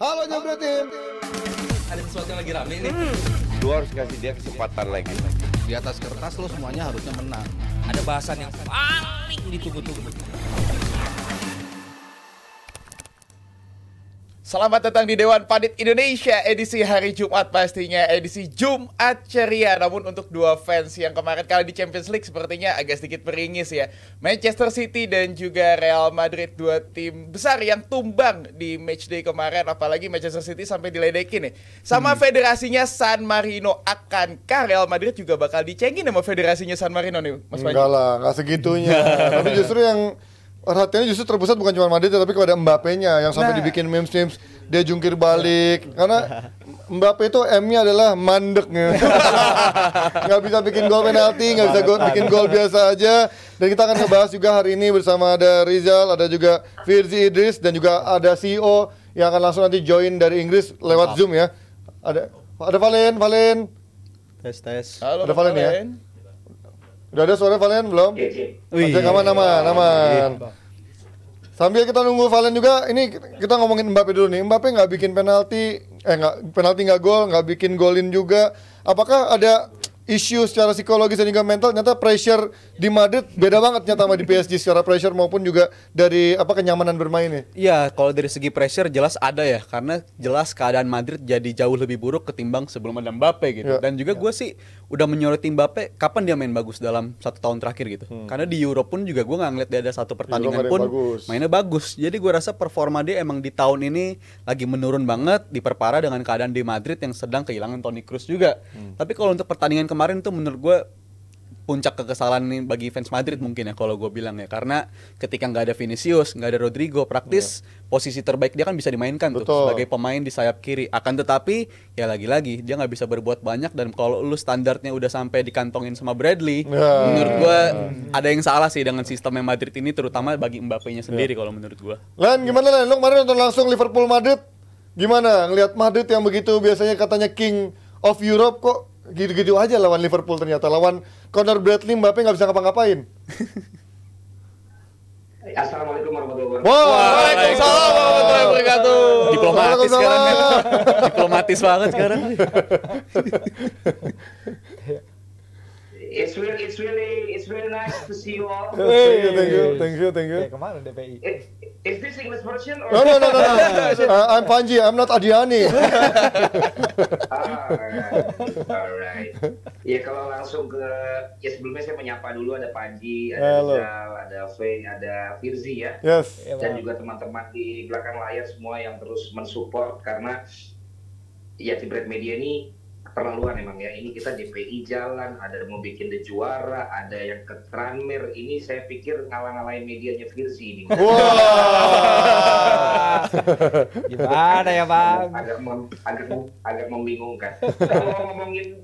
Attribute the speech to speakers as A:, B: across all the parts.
A: Halo Jebret Tim.
B: Ada sesuatu yang lagi rame nih.
C: Lu harus kasih dia kesempatan lagi.
D: Di atas kertas lo semuanya harusnya menang.
B: Ada bahasan yang paling ditunggu-tunggu.
E: Selamat datang di Dewan Pandit Indonesia edisi hari Jumat, pastinya edisi Jumat ceria. Namun untuk dua fans yang kemarin kalah di Champions League sepertinya agak sedikit meringis ya. Manchester City dan juga Real Madrid, dua tim besar yang tumbang di matchday kemarin. Apalagi Manchester City sampai diledekin nih sama federasinya San Marino. Akankah Real Madrid juga bakal dicengin sama federasinya San Marino nih, Mas Panji?
A: Enggak lah, enggak segitunya. Tapi justru yang perhatiannya justru terpusat bukan cuma Madrid tapi kepada Mbappe-nya yang sampai dibikin memes-memes dia jungkir balik karena Mbappe itu M-nya adalah mandek. Nggak bisa bikin gol penalti, nggak bisa bikin gol biasa aja. Dan kita akan ngebahas juga hari ini bersama ada Rizal, ada juga Firzi Idris dan juga ada CEO yang akan langsung nanti join dari Inggris lewat Zoom ya. Ada Valen.
F: Tes.
E: Halo,
A: Ada Valen ya? Udah ada suara Valen belum? Cek aman. Sambil kita nunggu Valen juga, ini kita ngomongin Mbappe dulu nih. Mbappe nggak bikin penalti, nggak gol, nggak bikin golin juga. Apakah ada isu secara psikologis dan juga mental? Ternyata pressure di Madrid beda banget nyata sama di PSG secara pressure maupun juga dari kenyamanan bermainnya.
F: Iya, kalau dari segi pressure jelas ada ya, karena jelas keadaan Madrid jadi jauh lebih buruk ketimbang sebelum ada Mbappe gitu. Dan juga gue sih udah menyoroti Mbappe kapan dia main bagus dalam 1 tahun terakhir gitu. Karena di Euro pun juga gue nggak ngeliat dia ada satu pertandingan pun mainnya bagus. Jadi gue rasa performa dia emang di tahun ini lagi menurun banget, diperparah dengan keadaan di Madrid yang sedang kehilangan Toni Kroos juga. Tapi kalau untuk pertandingan kemarin tuh menurut gue puncak kekesalan nih bagi fans Madrid mungkin ya kalau gue bilang ya, karena ketika nggak ada Vinicius, nggak ada Rodrigo, praktis posisi terbaik dia kan bisa dimainkan tuh sebagai pemain di sayap kiri. Akan tetapi ya lagi-lagi dia nggak bisa berbuat banyak, dan kalau lu standarnya udah sampai dikantongin sama Bradley, menurut gue ada yang salah sih dengan sistemnya Madrid ini, terutama bagi Mbappe-nya sendiri kalau menurut gue.
A: Len, gimana Len? Lu kemarin nonton langsung Liverpool Madrid? Gimana ngelihat Madrid yang begitu biasanya katanya King of Europe kok gitu-gitu aja lawan Liverpool, ternyata lawan Conor Bradley Mbappe nggak bisa ngapa-ngapain.
G: Assalamualaikum warahmatullahi wabarakatuh.
E: Waalaikumsalam warahmatullahi wabarakatuh.
F: Diplomatis sekarang ya. Diplomatis banget sekarang.
G: It's really nice to see you all.
A: Hey, thank you.
H: Kayak kemana DPI?
G: Is this English version or?
A: No. I'm Panji, I'm not Adiani.
G: Alright. Ya kalau langsung ke, ya sebelumnya saya menyapa dulu, ada Panji, ada Rizal, ada Faye, ada Firzi ya.
A: Yes.
G: Dan juga teman-teman di belakang layar semua yang terus mensupport, karena ya Jebret Media ini keterlaluan emang ya. Ini kita DPI jalan, ada yang mau bikin The Juara, ada yang ke Tranmere. Ini saya pikir ngalah-ngalahin medianya Firzi ini.
H: Gimana ya Bang?
G: Agak membingungkan. Kalau ngomongin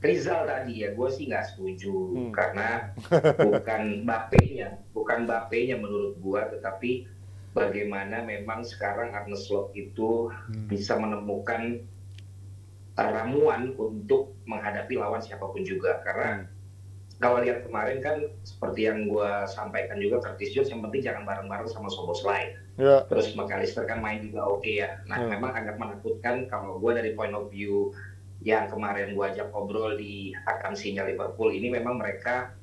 G: Rizal tadi ya, gue sih nggak setuju karena bukan Mbappe-nya menurut gue, tetapi bagaimana memang sekarang Arne Slot itu bisa menemukan ramuan untuk menghadapi lawan siapapun juga. Karena kalau lihat kemarin kan seperti yang gue sampaikan juga, Curtis Jones yang penting jangan bareng-bareng sama Szoboszlai. Terus McAllister kan main juga oke ya. Nah memang agak menakutkan kalau gue dari point of view yang kemarin gue ajak ngobrol di akansinya Liverpool ini, memang mereka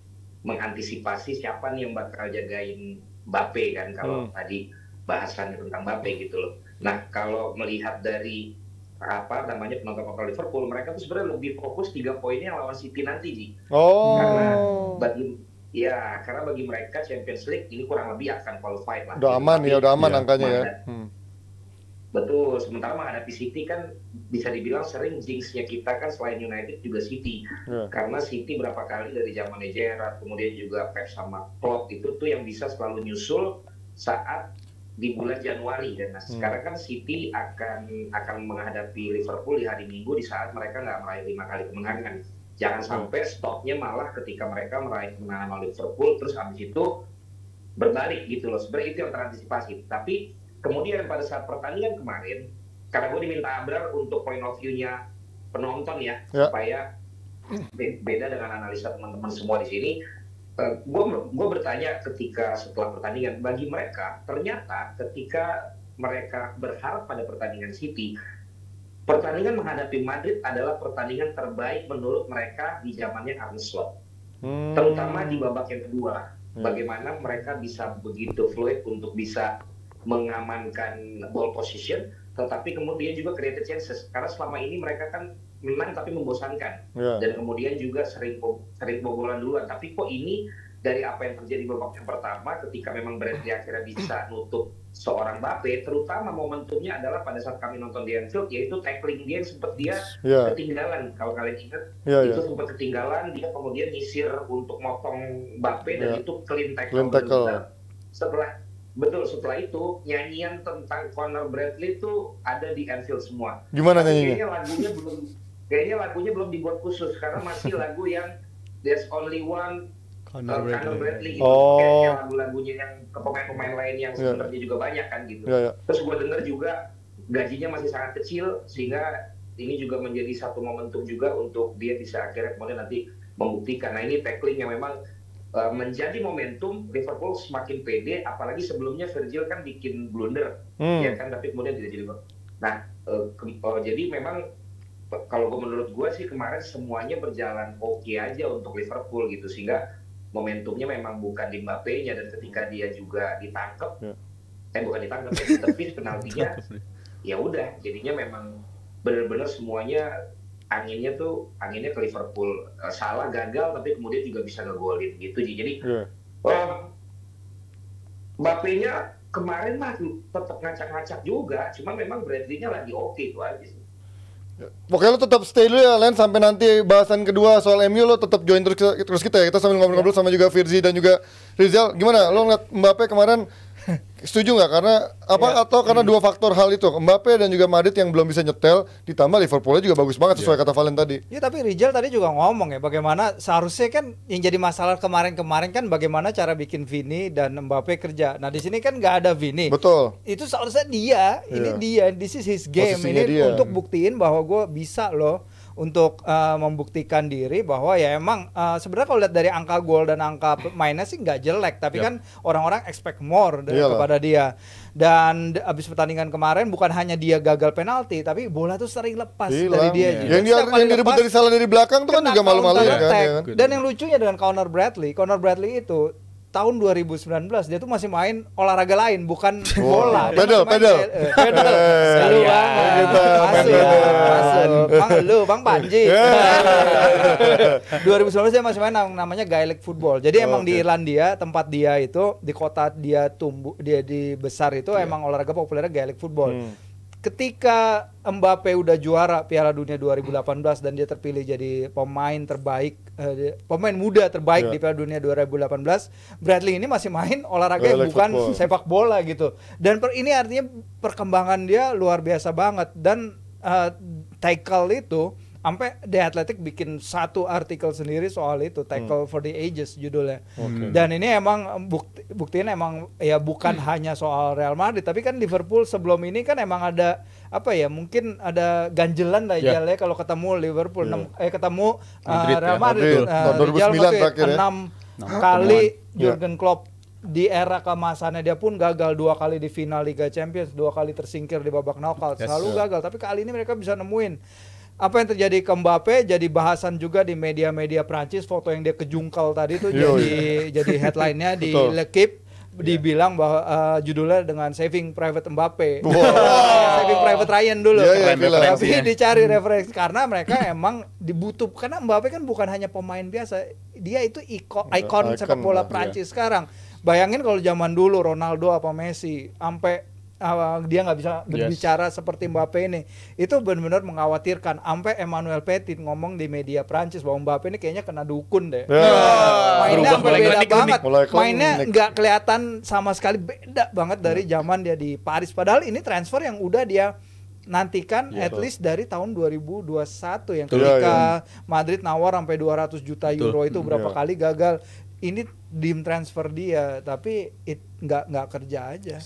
G: mengantisipasi siapa nih yang bakal jagain Mbappe kan, kalau tadi bahasannya tentang Mbappe gitu loh. Nah kalau melihat dari penonton Liverpool, mereka tuh sebenarnya lebih fokus 3 poinnya lawan City nanti Ji. Karena bagi mereka Champions League ini kurang lebih akan qualified lah.
A: Udah aman angkanya ya.
G: Betul, sementara menghadapi City kan bisa dibilang sering jinx-nya kita kan selain United juga City. Karena City berapa kali dari zaman Gerrard, kemudian juga Pep sama Klopp itu tuh yang bisa selalu nyusul saat di bulan Januari. Dan sekarang kan City akan menghadapi Liverpool di hari Minggu di saat mereka nggak meraih 5 kali kemenangan. Jangan sampai stopnya malah ketika mereka meraih kemenangan oleh Liverpool terus habis itu berbalik gitu loh. Sebenarnya itu yang terantisipasi. Tapi kemudian pada saat pertandingan kemarin, karena gue diminta Abrar untuk point of view-nya penonton ya, supaya beda dengan analisa teman-teman semua di sini. Gue bertanya ketika setelah pertandingan, bagi mereka ternyata ketika mereka berharap pada pertandingan City, pertandingan menghadapi Madrid adalah pertandingan terbaik menurut mereka di zamannya Arne Slot. Terutama di babak yang kedua. Bagaimana mereka bisa begitu fluid untuk bisa mengamankan ball position, tetapi kemudian juga created chances. Karena selama ini mereka kan menang tapi membosankan. Dan kemudian juga sering bobolan duluan. Tapi kok ini dari apa yang terjadi babak yang pertama ketika memang Bradley akhirnya bisa nutup seorang Mbappe, terutama momentumnya adalah pada saat kami nonton di Anfield, yaitu tackling dia yang sempat dia ketinggalan. Kalau kalian ingat, itu sempat ketinggalan, dia kemudian nyisir untuk motong Mbappe dan itu clean tackle. Setelah itu nyanyian tentang Conor Bradley itu ada di Anfield semua.
A: Gimana nyanyinya?
G: Kayaknya lagunya belum dibuat khusus karena masih lagu yang There's Only One Conor Bradley gitu. Kayak lagu-lagunya yang ke pemain-pemain lain yang sebenarnya juga banyak kan gitu. Terus gue denger juga gajinya masih sangat kecil sehingga ini juga menjadi satu momentum juga untuk dia bisa akhirnya kemudian nanti membuktikan. Nah ini tackling yang memang menjadi momentum Liverpool semakin pede, apalagi sebelumnya Virgil kan bikin blunder, ya kan, tapi kemudian tidak jadi gol. Nah, jadi memang kalau menurut gue sih kemarin semuanya berjalan oke aja untuk Liverpool gitu, sehingga momentumnya memang bukan di Mbappe-nya, dan ketika dia juga ditangkap, bukan ditangkap, ditepis penaltinya, ya udah, jadinya memang benar-benar semuanya anginnya ke Liverpool, salah gagal tapi kemudian juga bisa ngegolin gitu. Jadi Mbappe-nya kemarin mah tetap ngacak-ngacak juga, cuma memang Bradley-nya lagi oke itu aja sih.
A: Pokoknya lo tetap stay dulu ya Len, sampai nanti bahasan kedua soal MU lo tetap join terus kita ya. Kita sambil ngobrol-ngobrol sama juga Virzi dan juga Rizal. Gimana lo ngeliat Mbappe kemarin? Setuju nggak? Karena atau karena dua faktor hal itu, Mbappe dan juga Madrid yang belum bisa nyetel, ditambah Liverpoolnya juga bagus banget sesuai kata Valen tadi.
H: Ya tapi Rizal tadi juga ngomong ya, bagaimana seharusnya kan yang jadi masalah kemarin-kemarin kan bagaimana cara bikin Vini dan Mbappe kerja. Nah di sini kan nggak ada Vini.
A: Betul.
H: Itu seharusnya this is his game.
A: Posisinya
H: ini
A: dia.
H: Untuk buktiin bahwa gue bisa loh untuk membuktikan diri bahwa ya emang sebenarnya kalau lihat dari angka gol dan angka mainnya sih nggak jelek, tapi kan orang-orang expect more kepada dia. Dan abis pertandingan kemarin bukan hanya dia gagal penalti, tapi bola tuh sering lepas dari dia juga.
A: Yang direbut dari salah dari belakang tuh kan juga malu-maluin kan.
H: Dan yang lucunya dengan Conor Bradley itu tahun 2019 dia tuh masih main olahraga lain, bukan bola.
A: Pedal.
H: Lu Bang Panji. 2019 dia masih main namanya Gaelic football. Jadi emang di Irlandia, tempat dia itu, di kota dia tumbuh, dia besar itu emang olahraga populernya Gaelic football. Ketika Mbappe udah juara Piala Dunia 2018 dan dia terpilih jadi pemain terbaik, pemain muda terbaik di Piala Dunia 2018, Bradley ini masih main olahraga yang bukan sepak bola gitu. Dan ini artinya perkembangan dia luar biasa banget. Dan tackle itu sampai The Athletic bikin satu artikel sendiri soal itu, tackle for the ages judulnya. Dan ini emang buktiin emang ya bukan hanya soal Real Madrid, tapi kan Liverpool sebelum ini kan emang ada mungkin ada ganjelan lah ya kalau ketemu Liverpool ketemu Real Madrid. Rijal masih 6 kali Jurgen Klopp di era kemasannya dia pun gagal 2 kali di final Liga Champions, 2 kali tersingkir di babak knockout, selalu gagal. Tapi kali ini mereka bisa nemuin. Apa yang terjadi ke Mbappe jadi bahasan juga di media-media Prancis. Foto yang dia kejungkal tadi tuh jadi headline-nya di L'Equipe, dibilang bahwa judulnya dengan Saving Private Mbappe. Saving Private Ryan dulu. Tapi dicari referensi karena mereka emang dibutuhkan, karena Mbappe kan bukan hanya pemain biasa, dia itu ikon sepak bola Prancis sekarang. Bayangin kalau zaman dulu Ronaldo apa Messi sampai dia nggak bisa berbicara seperti Mbappe ini, itu benar-benar mengkhawatirkan. Sampai Emmanuel Petit ngomong di media Prancis bahwa Mbappe ini kayaknya kena dukun deh. Mainnya beda banget, mainnya nggak kelihatan sama sekali, beda banget dari zaman dia di Paris. Padahal ini transfer yang udah dia nantikan at least dari tahun 2021 yang ketika Madrid nawar sampai 200 juta euro itu berapa kali gagal. Ini dream transfer dia, tapi nggak kerja aja.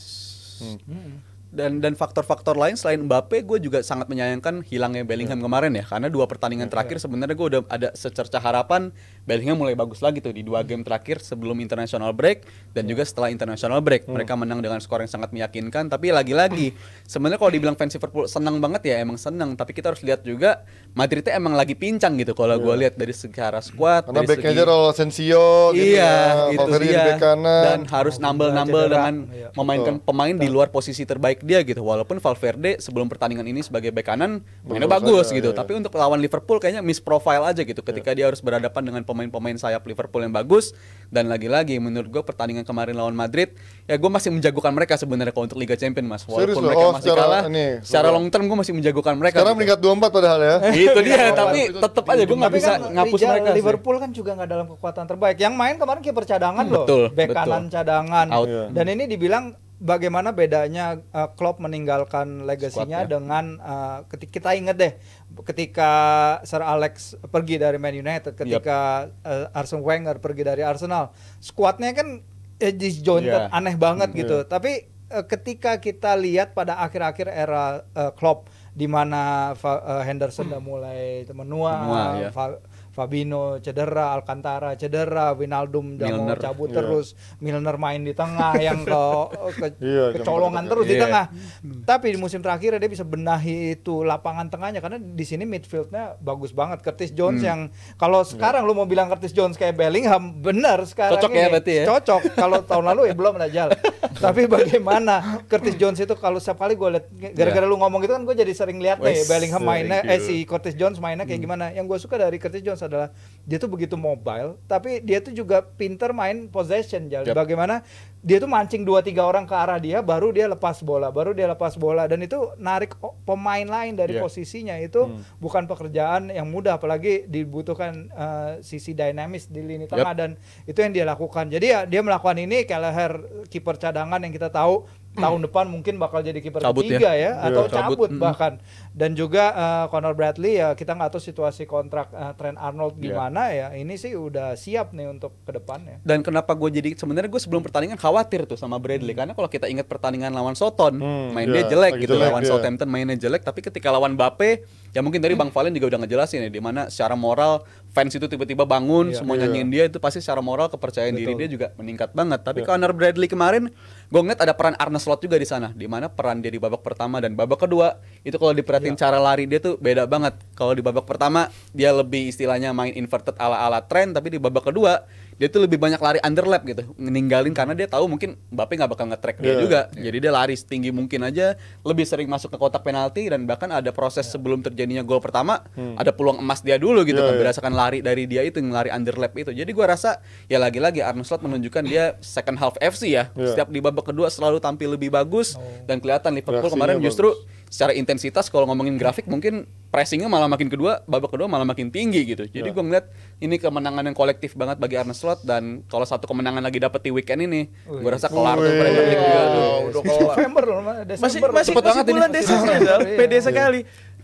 F: Dan faktor-faktor lain selain Mbappe, gue juga sangat menyayangkan hilangnya Bellingham kemarin ya, karena 2 pertandingan terakhir sebenarnya gue udah ada secerca harapan Bellingham mulai bagus lagi tuh di 2 game terakhir sebelum international break dan juga setelah international break. Mereka menang dengan skor yang sangat meyakinkan, tapi lagi-lagi sebenarnya kalau dibilang fans Liverpool senang banget ya, emang senang, tapi kita harus lihat juga Madridnya emang lagi pincang gitu kalau gue lihat dari secara squad,
A: Karena
F: dari
A: backnya aja Raul Asensio gitu
F: iya,
A: ya,
F: itu
A: Valverde di
F: dia.
A: bek kanan.
F: Dan harus nambel-nambel
H: cedera.
F: dengan
H: Iya.
F: memainkan pemain di luar posisi terbaik dia gitu. Walaupun Valverde sebelum pertandingan ini sebagai bek kanan mainnya bagus
A: aja,
F: gitu.
A: iya.
F: Tapi untuk lawan Liverpool kayaknya misprofile aja gitu ketika dia harus berhadapan dengan pemain-pemain sayap Liverpool yang bagus. Dan lagi-lagi menurut gue pertandingan kemarin lawan Madrid, ya gue masih menjagokan mereka sebenarnya kalau untuk Liga Champions, Mas.
A: Serius
F: Walaupun
A: loh?
F: mereka
A: Oh,
F: masih
A: secara
F: kalah,
A: ini,
F: secara long term gue masih menjagokan mereka.
A: Sekarang
F: gitu.
A: meningkat 24 padahal ya.
F: Itu dia, tapi tetap aja gue nggak
H: Tapi
F: bisa
H: kan
F: ngapus
H: Liga
F: mereka sih.
H: Liverpool kan juga nggak dalam kekuatan terbaik. Yang main kemarin kiper cadangan loh,
F: Betul,
H: bek
F: betul.
H: kanan cadangan.
F: Out.
A: Iya.
H: Dan ini dibilang bagaimana bedanya Klopp meninggalkan legasinya
F: Squad, ya.
H: dengan kita ingat deh ketika Sir Alex pergi dari Man United, ketika Arsene Wenger pergi dari Arsenal, skuadnya kan disjointed,
F: Iya.
H: aneh banget gitu. Tapi ketika kita lihat pada akhir-akhir era Klopp di mana Henderson udah mulai menua,
F: Menua, ya.
H: Fabinho cedera, Alcantara cedera, Wijnaldum udah mau
F: Milner.
H: cabut
A: Iya.
H: terus, Milner main di tengah yang
A: Iya,
H: kecolongan
A: jam
H: terus di
F: Iya.
H: tengah. Tapi di musim terakhir dia bisa benahi itu lapangan tengahnya karena di sini midfieldnya bagus banget. Curtis Jones yang kalau sekarang lu mau bilang Curtis Jones kayak Bellingham, bener sekarang
F: Cocok
H: ini.
F: ya berarti ya?
H: Cocok. Kalau tahun lalu ya belum ada jalan. Tapi bagaimana Curtis Jones itu kalau setiap kali gue lihat gara-gara lu ngomong gitu kan gue jadi sering lihat nih
F: Wes,
H: Bellingham mainnya
F: thank you.
H: si Curtis Jones mainnya kayak gimana. Yang gue suka dari Curtis Jones adalah dia tuh begitu mobile, tapi dia tuh juga pinter main possession.
F: Yep.
H: Bagaimana dia tuh mancing 2-3 orang ke arah dia, baru dia lepas bola, dan itu narik pemain lain dari
A: Yeah.
H: posisinya. Itu bukan pekerjaan yang mudah, apalagi dibutuhkan sisi dinamis di lini tengah, dan itu yang dia lakukan. Jadi ya dia melakukan ini. Kelleher kiper cadangan yang kita tahu tahun depan mungkin bakal jadi kiper
F: Cabut
H: ketiga ya, atau
F: Iya, cabut.
H: cabut bahkan. Dan juga Conor Bradley ya kita nggak tahu situasi kontrak Trent Arnold gimana ya. Ini sih udah siap nih untuk kedepannya.
F: Dan kenapa gue jadi sebenarnya gue sebelum pertandingan khawatir tuh sama Bradley karena kalau kita ingat pertandingan lawan Soton main dia
A: iya,
F: jelek
A: lagi
F: gitu,
A: jelek
F: lawan
A: dia.
F: Southampton mainnya jelek, tapi ketika lawan Mbappe ya mungkin tadi Bang Valen juga udah ngejelasin ya di mana secara moral fans itu tiba-tiba bangun semua nyanyiin dia, itu pasti secara moral kepercayaan diri dia juga meningkat banget. Tapi Conor Bradley kemarin gue ngeliat ada peran Arne Slot juga di sana, di mana peran dia di babak pertama dan babak kedua itu kalau diperhatiin cara lari dia tuh beda banget. Kalau di babak pertama dia lebih istilahnya main inverted ala-ala Trent, tapi di babak kedua dia tuh lebih banyak lari underlap gitu, ninggalin karena dia tahu mungkin Mbappe nggak bakal nge-track dia juga. Jadi dia lari setinggi mungkin aja, lebih sering masuk ke kotak penalti, dan bahkan ada proses sebelum terjadinya gol pertama, ada peluang emas dia dulu gitu kan, berdasarkan lari dari dia itu, yang lari underlap itu. Jadi gua rasa ya lagi-lagi Arne Slot menunjukkan dia second half FC ya. Setiap di babak kedua selalu tampil lebih bagus dan kelihatan Liverpool
A: Reaksinya
F: kemarin justru
A: bagus.
F: secara intensitas kalau ngomongin grafik mungkin pressingnya malah makin kedua, babak kedua malah makin tinggi gitu. Jadi gue ngeliat ini kemenangan yang kolektif banget bagi Arne Slot, dan kalau satu kemenangan lagi dapet di weekend ini, gue rasa kelar tuh Premier League juga tuh.
E: Udah kelar.
H: November loh, Desember.
E: Masih
F: Cepet banget ini.
E: bulan Desember ya, pede sekali.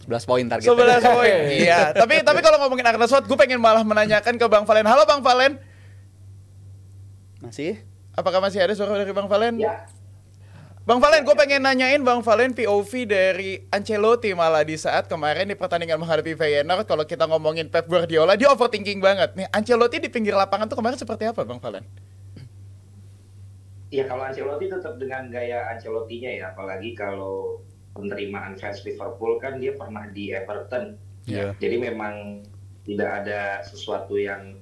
F: 11 poin targetnya.
E: 11 poin. Iya, tapi kalau ngomongin Arne Slot, gue pengen malah menanyakan ke Bang Valen. Halo Bang Valen.
F: Masih?
E: Apakah masih ada suara dari Bang Valen?
G: Ya,
E: Bang Valen, gue pengen nanyain Bang Valen POV dari Ancelotti malah di saat kemarin di pertandingan menghadapi Feyenoord. Kalau kita ngomongin Pep Guardiola, dia overthinking banget. Nih, Ancelotti di pinggir lapangan tuh kemarin seperti apa Bang Valen?
G: ya kalau Ancelotti tetap dengan gaya Ancelottinya ya, apalagi kalau penerimaan fans Liverpool kan dia pernah di Everton.
F: Iya.
G: Jadi memang tidak ada sesuatu yang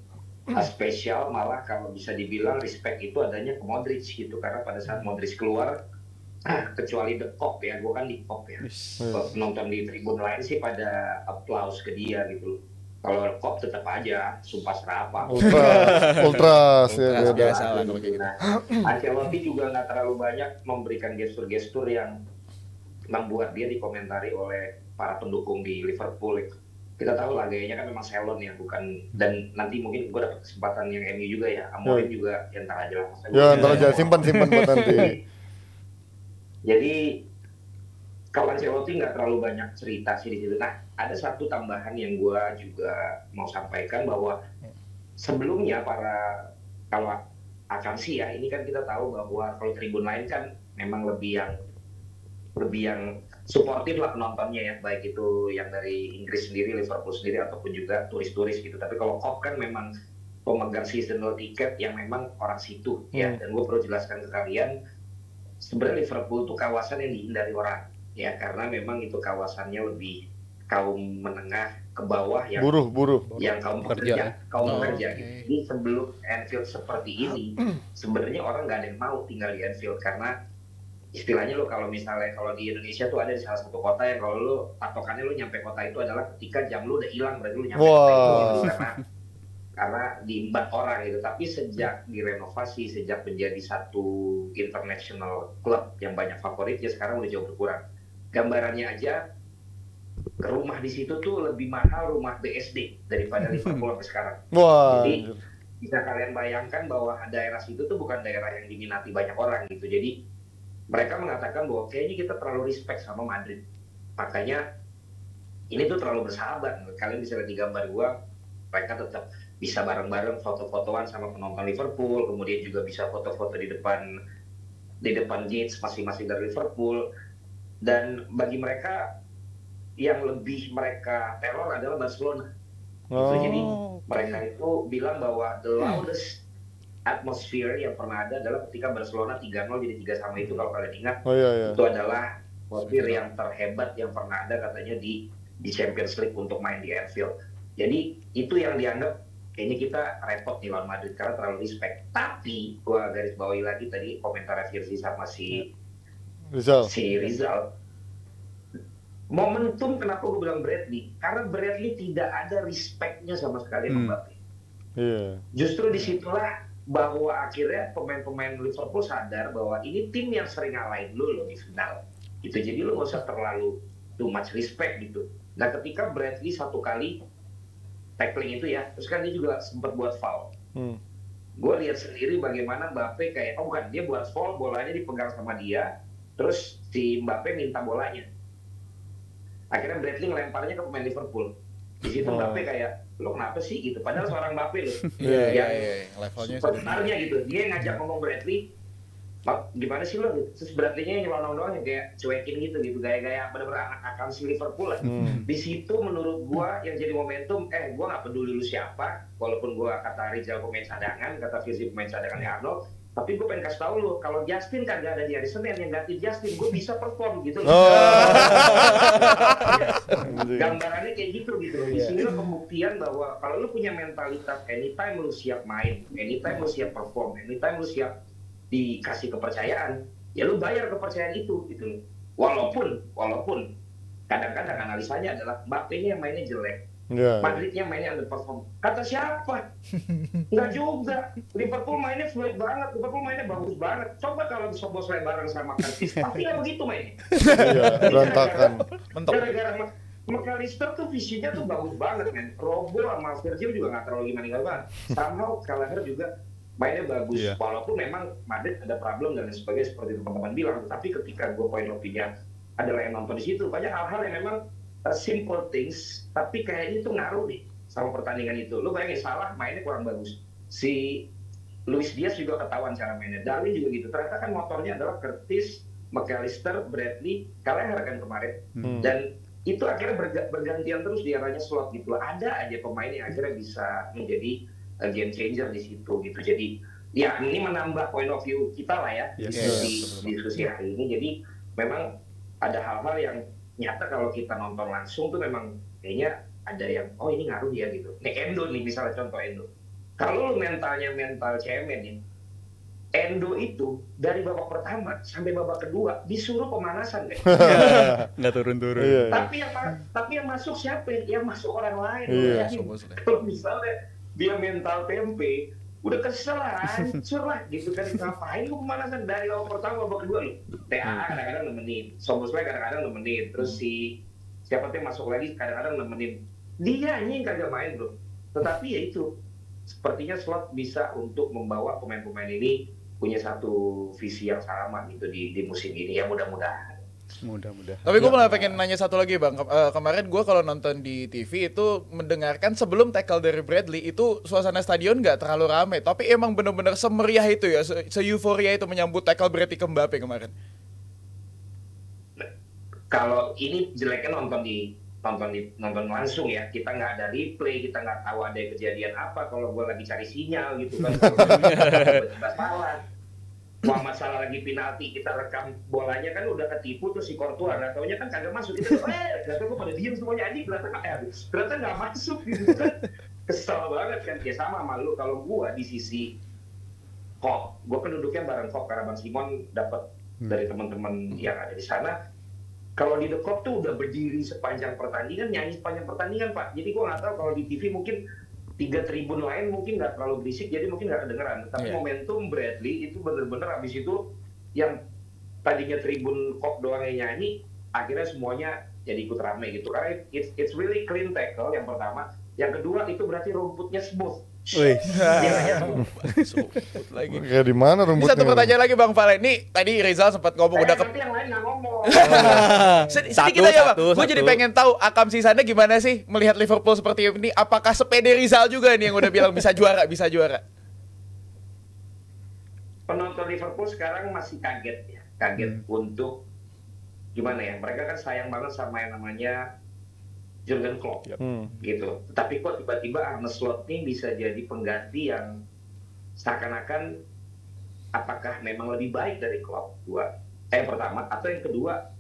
G: spesial, malah kalau bisa dibilang respect itu adanya ke Modric gitu, karena pada saat Modric keluar, kecuali The Kop ya, gue kan di Kop ya, penonton di tribun lain sih pada applause ke dia gitu. Kalau Kop tetap aja sumpah serapah.
A: Ultras ya, beda.
E: biasa lah kalau kayak gitu.
G: Nah, Ancelotti juga nggak terlalu banyak memberikan gestur-gestur yang membuat dia dikomentari oleh para pendukung di Liverpool. Kita tahu lah gayanya kan memang salon ya, bukan, dan nanti mungkin gue dapat kesempatan yang MU juga ya, Amorim juga yang ntar aja lah.
A: Ya, ntar aja simpan buat nanti.
G: Jadi kalau Ancelotti nggak terlalu banyak cerita sih di situ. Nah, ada satu tambahan yang gue juga mau sampaikan, bahwa sebelumnya kalau akan sih ya, ini kan kita tahu bahwa kalau tribun lain kan memang lebih yang yang suportif lah penontonnya ya, baik itu yang dari Inggris sendiri, Liverpool sendiri ataupun juga turis-turis gitu. Tapi kalau Klopp kan memang pemegang seasonal ticket yang memang orang situ ya. Dan gue perlu jelaskan ke kalian, sebenarnya Liverpool itu kawasan yang dihindari orang ya, karena memang itu kawasannya lebih kaum menengah ke bawah yang
A: buruh
G: yang kaum pekerja gitu. Jadi sebelum Anfield seperti ini sebenarnya orang nggak ada yang mau tinggal di Anfield, karena istilahnya lo kalau misalnya kalau di Indonesia tuh ada di salah satu kota yang kalau lo patokannya lo nyampe kota itu adalah ketika jam lo udah hilang, berarti lo nyampe kota itu gitu, karena diembat orang gitu. Tapi sejak direnovasi, sejak menjadi satu international club yang banyak favoritnya, sekarang udah jauh berkurang. Gambarannya aja, ke rumah di situ tuh lebih mahal rumah BSD daripada Liverpool sampai sekarang. Jadi bisa kalian bayangkan bahwa daerah situ tuh bukan daerah yang diminati banyak orang gitu. Jadi mereka mengatakan bahwa kayaknya kita terlalu respect sama Madrid, makanya ini tuh terlalu bersahabat. Kalian bisa lihat di gambar gua, mereka tetap bisa bareng-bareng foto-fotoan sama penonton Liverpool, kemudian juga bisa foto-foto di depan gates masing-masing dari Liverpool. Dan bagi mereka yang lebih mereka teror adalah Barcelona. Jadi mereka itu bilang bahwa the loudest atmosfer yang pernah ada adalah ketika Barcelona 3-0 jadi 3-3 itu, kalau kalian ingat. Itu adalah atmosfer yang terhebat yang pernah ada katanya di Champions League untuk main di Anfield. Jadi itu yang dianggap kayaknya kita repot nih lawan Madrid karena terlalu respect. Tapi gua garis bawahi lagi tadi komentar Firzi sama si Rizal. Momentum kenapa gue bilang Bradley? Karena Bradley tidak ada respectnya sama sekali sama Mbappe. Justru disitulah bahwa akhirnya pemain-pemain Liverpool sadar bahwa ini tim yang sering ngalahin lo di final gitu. Jadi lo gak usah terlalu too much respect gitu. Nah ketika Bradley satu kali tackling itu ya, terus kan dia juga sempat buat foul. Gue lihat sendiri bagaimana Mbappe kayak, bukan, dia buat foul, bolanya dipegang sama dia, terus si Mbappe minta bolanya. Akhirnya Bradley ngelemparnya ke pemain Liverpool. Di situ Mbappe kayak, lo kenapa sih gitu? Padahal seorang Mbappe lo,
E: levelnya
G: sebenarnya gitu. Dia ngajak ngomong Bradley, gimana sih lo? Terus Bradley-nya nyelonong doang yang kayak cuekin gitu, gaya-gaya bener-bener anak-anak si Liverpool lah. Di situ menurut gua yang jadi momentum, gua nggak peduli lu siapa, walaupun gua kata Rizal pemain cadangan, kata Firzi pemain cadangannya Arnold. Tapi gue pengen kasih tau lu, kalau Justin kagak ada di hari Senin yang ganti Justin, gue bisa perform gitu. Gambarannya kayak gitu. Di sini lo pembuktian bahwa kalau lu punya mentalitas anytime lu siap main, anytime lu siap perform, anytime lu siap dikasih kepercayaan, ya lu bayar kepercayaan itu gitu. Walaupun kadang-kadang analisanya adalah Mbappe-nya yang mainnya jelek. Madridnya mainnya underperform. Kata siapa? Enggak juga. Liverpool mainnya fluid banget. Liverpool mainnya bagus banget. Coba kalau Sobos bareng sama Curtis, tapi nggak begitu mainnya.
A: Berantakan.
G: Gara-gara McAllister tuh visinya tuh bagus banget men. Robo sama Virgil juga nggak terlalu gimana banget. Sama Gallagher juga mainnya bagus. Walaupun memang Madrid ada problem dan sebagainya seperti teman-teman bilang. Tapi ketika gue point of-nya adalah yang nonton di situ, banyak hal-hal yang memang simple things, tapi kayaknya itu ngaruh nih sama pertandingan itu. Lu bayangin Salah mainnya kurang bagus. Si Luis Diaz juga ketahuan cara mainnya. Darwin juga gitu. Ternyata kan motornya adalah Curtis, McAllister, Bradley, Gallagher kan kemarin. Dan itu akhirnya bergantian terus di arahnya slot gitu. Ada aja pemain yang akhirnya bisa menjadi game changer di situ gitu. Jadi ya ini menambah point of view kita lah ya diskusi hari ini. Jadi memang ada hal-hal yang nyata kalau kita nonton langsung tuh memang kayaknya ada yang ini ngaruh ya gitu. Endo nih misalnya contoh Endo. Kalau mentalnya mental cemen ya, Endo itu dari babak pertama sampai babak kedua disuruh pemanasan deh.
F: Nggak turun-turun.
G: Tapi yang masuk siapa? Yang masuk orang lain. Kalau misalnya dia mental tempe, udah kesel hancur lah gitu kan. Ngapain lu pemanasan dari babak pertama babak kedua lu? TA kadang-kadang nemenin, Soboslai kadang-kadang nemenin, terus siapa tuh yang masuk lagi kadang-kadang nemenin. Dia yang kagak main bro. Tetapi ya itu, sepertinya Slot bisa untuk membawa pemain-pemain ini punya satu visi yang sama gitu di musim ini ya, mudah-mudahan.
E: Tapi gue malah pengen nanya satu lagi bang. Kemarin gue kalau nonton di TV itu mendengarkan sebelum tackle dari Bradley itu suasana stadion nggak terlalu ramai, tapi emang benar-benar semeriah itu ya, se-euforia itu menyambut tackle Bradley ke Mbappe kemarin.
G: Kalau ini jeleknya nonton langsung ya, kita nggak ada replay, kita nggak tahu ada kejadian apa. Kalau gue lagi cari sinyal gitu kan, tiba-tiba salah. Muhammad Salah lagi penalti, kita rekam bolanya kan udah ketipu tuh si Courtois, nggak taunya kan kagak masuk. Kita nggak tahu pada diem semuanya anjing, ternyata nggak masuk gitu kan. Kesel banget kan. Ya sama malu kalau gue di sisi Kop, gue kan duduknya bareng Kop karena Bang Simon dapat dari teman-teman yang ada di sana. Kalau di The Kop tuh udah berdiri sepanjang pertandingan, nyanyi sepanjang pertandingan Pak. Jadi gue nggak tahu kalau di TV mungkin 3 tribun lain mungkin nggak terlalu berisik, jadi mungkin nggak kedengeran. Tapi momentum Bradley itu bener-bener abis itu yang tadinya tribun Kop doang yang nyanyi, akhirnya semuanya jadi ikut rame gitu. Karena it's really clean tackle yang pertama. Yang kedua itu berarti rumputnya smooth.
A: Wih.
E: Lagi.
A: Kayak di mana
E: Ini
A: rumputnya?
E: satu pertanyaan lagi Bang Valen. Nih tadi Rizal sempat ngomong udah
G: Tapi yang lain nggak ngomong.
E: Sedikit aja Bang. Gue jadi pengen tahu Akam Sisanda gimana sih melihat Liverpool seperti ini? Apakah sepede Rizal juga nih yang udah bilang bisa juara, bisa juara?
G: Penonton Liverpool sekarang masih kaget ya, kaget untuk gimana ya? Mereka kan sayang banget sama yang namanya Jurgen Klopp, gitu. Tapi kok tiba-tiba Arne Slot nih bisa jadi pengganti yang seakan-akan apakah memang lebih baik dari Klopp? Yang pertama, atau yang kedua,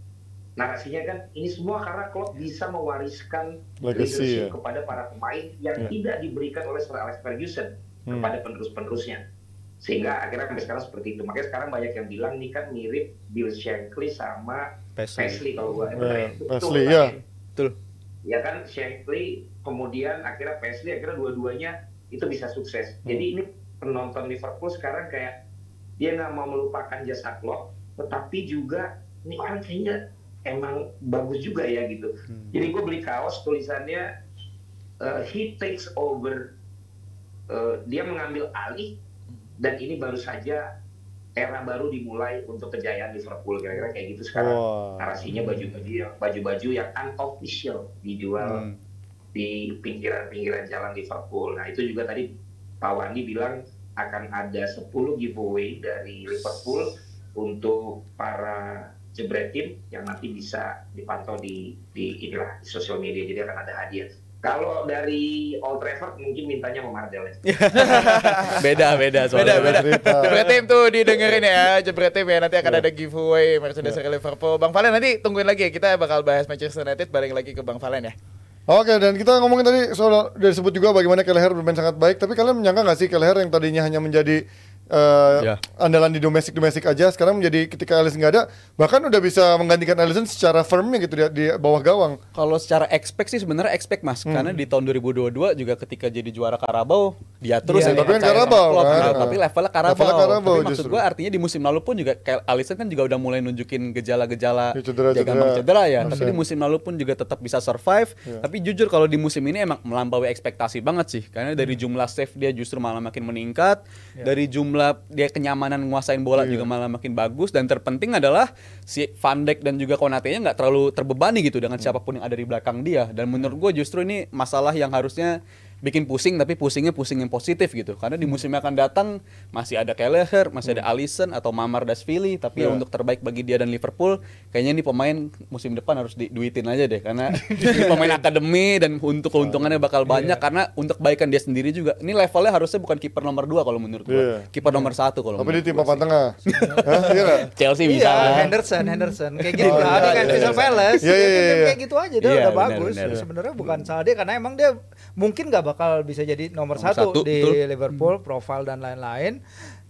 G: narasinya kan ini semua karena Klopp bisa mewariskan leadership kepada para pemain yang tidak diberikan oleh Sir Alex Ferguson kepada penerus-penerusnya. Sehingga akhirnya sampai sekarang seperti itu. Makanya sekarang banyak yang bilang ini kan mirip Bill Shankly sama Paisley kalau gua
A: Paisley, ya.
F: Betul.
G: Ya kan, Shankly, kemudian akhirnya Paisley, akhirnya dua-duanya itu bisa sukses. Jadi ini penonton Liverpool sekarang kayak dia nggak mau melupakan jasa Klopp, tetapi juga ini orang kayaknya emang bagus juga ya gitu. Jadi gue beli kaos tulisannya he takes over, dia mengambil alih dan ini baru saja era baru dimulai untuk kejayaan Liverpool, kira-kira kayak gitu sekarang. Narasinya baju-baju yang unofficial dijual di pinggiran-pinggiran jalan Liverpool. Nah itu juga tadi Pak Wandi bilang akan ada 10 giveaway dari Liverpool untuk para jebretin yang nanti bisa dipantau di sosial media. Jadi akan ada hadiah. Kalau dari Old Trafford mungkin mintanya sama Martial.
F: Beda soalnya.
E: Beda. Jebret Tim tuh didengerin ya, Jebret Tim ya, nanti akan ada giveaway Mercedes dari Liverpool. Bang Valen nanti tungguin lagi ya, kita bakal bahas Manchester United, balik lagi ke Bang Valen ya.
A: Oke, dan kita ngomongin tadi soal udah disebut juga bagaimana Kelleher bermain sangat baik, tapi kalian menyangka nggak sih Kelleher yang tadinya hanya menjadi andalan di domestik aja, sekarang menjadi ketika Alisson nggak ada, bahkan udah bisa menggantikan Alisson secara firmnya gitu di bawah gawang.
F: Kalau secara expect sih sebenarnya expect Mas, karena di tahun 2022 juga ketika jadi juara Carabao dia terus
A: tapi kan Carabao kan.
F: Tapi levelnya Carabao.
A: Tapi
F: maksud gue artinya di musim lalu pun juga Alisson kan juga udah mulai nunjukin gejala-gejala
A: cedera
F: ya. Tapi di musim lalu pun juga tetap bisa survive. Tapi jujur kalau di musim ini emang melampaui ekspektasi banget sih, karena dari jumlah save dia justru malah makin meningkat, dari jumlah dia kenyamanan nguasain bola juga malah makin bagus, dan terpenting adalah si Van Dijk dan juga Konate-nya nggak terlalu terbebani gitu dengan siapapun yang ada di belakang dia. Dan menurut gue justru ini masalah yang harusnya bikin pusing, tapi pusing yang positif gitu, karena di musim yang akan datang masih ada Kelleher, masih ada Alisson atau Mamardashvili, tapi untuk terbaik bagi dia dan Liverpool kayaknya ini pemain musim depan harus diduitin aja deh, karena ini pemain akademi dan untuk keuntungannya bakal banyak, karena untuk kebaikan dia sendiri juga. Ini levelnya harusnya bukan kiper nomor 2 kalau menurut gue, kiper nomor 1 kalau
A: tapi di tim papan tengah.
F: Chelsea bisa.
H: Henderson kayak gitu. Kan Crystal Palace. Kayak gitu aja udah bagus. Sebenarnya bukan salah dia, karena emang dia mungkin nggak bakal bisa jadi nomor satu di Liverpool, profil dan lain-lain.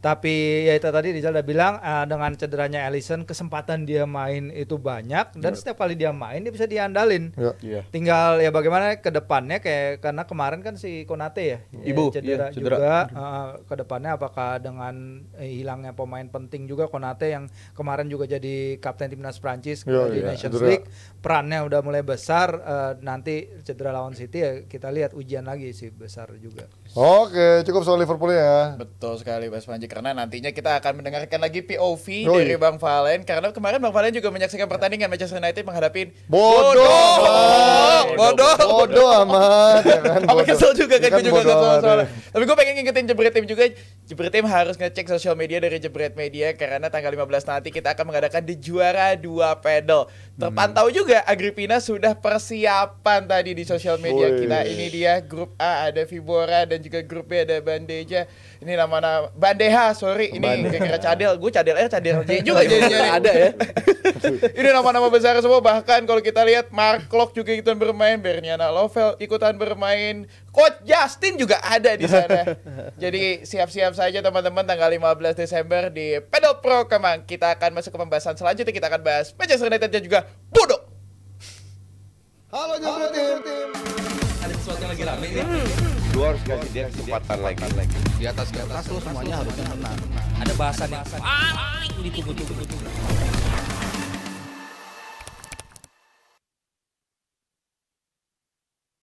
H: Tapi ya itu tadi Rizal udah bilang, dengan cederanya Alisson kesempatan dia main itu banyak, dan setiap kali dia main dia bisa diandalin. Tinggal ya bagaimana ke depannya, kayak karena kemarin kan si Konate ya cedera juga. Ke depannya apakah dengan hilangnya pemain penting juga, Konate yang kemarin juga jadi kapten timnas Prancis di Nations League, perannya udah mulai besar. Nanti cedera lawan City ya kita lihat ujian lagi sih besar juga.
A: Oke, cukup soal Liverpool ya.
E: Betul sekali Mas Panji. karena nantinya kita akan mendengarkan lagi POV dari Bang Valen, karena kemarin Bang Valen juga menyaksikan pertandingan Manchester United menghadapi
A: bodoh amat ya kan,
E: apa kesel juga kan,
A: ya
E: gue juga
A: bodoh
E: kesel
A: amat,
E: soalnya.
A: ya.
E: Tapi gue pengen ngingetin Jebret Tim juga. Jebret Tim harus ngecek sosial media dari Jebret Media, karena tanggal 15 nanti kita akan mengadakan di Juara 2 Pedal. Terpantau juga Agripina sudah persiapan tadi di sosial media kita. Ini dia grup A ada Vibora dan juga grup B ada Bandeja. Ini nama-nama Bandeha, sorry. Ini kira-kira cadel. Gue cadel J juga jadinya.
F: Ada ya.
E: Ini nama-nama besar semua, bahkan kalau kita lihat Mark Klok juga ikutan bermain, Berniana Lovell ikutan bermain, Coach Justin juga ada di sana. Jadi siap-siap saja teman-teman, tanggal 15 Desember di Pedal Pro Kemang. Kita akan masuk ke pembahasan selanjutnya, kita akan bahas Manchester United dan juga Bodo.
A: Halo Jebret Tim.
B: Ada sesuatu yang lagi rame nih.
C: Lu harus kasih dia kesempatan lagi.
D: Di atas kertas lo semuanya harusnya menang.
B: Ada bahasan yang paling ditunggu-tunggu.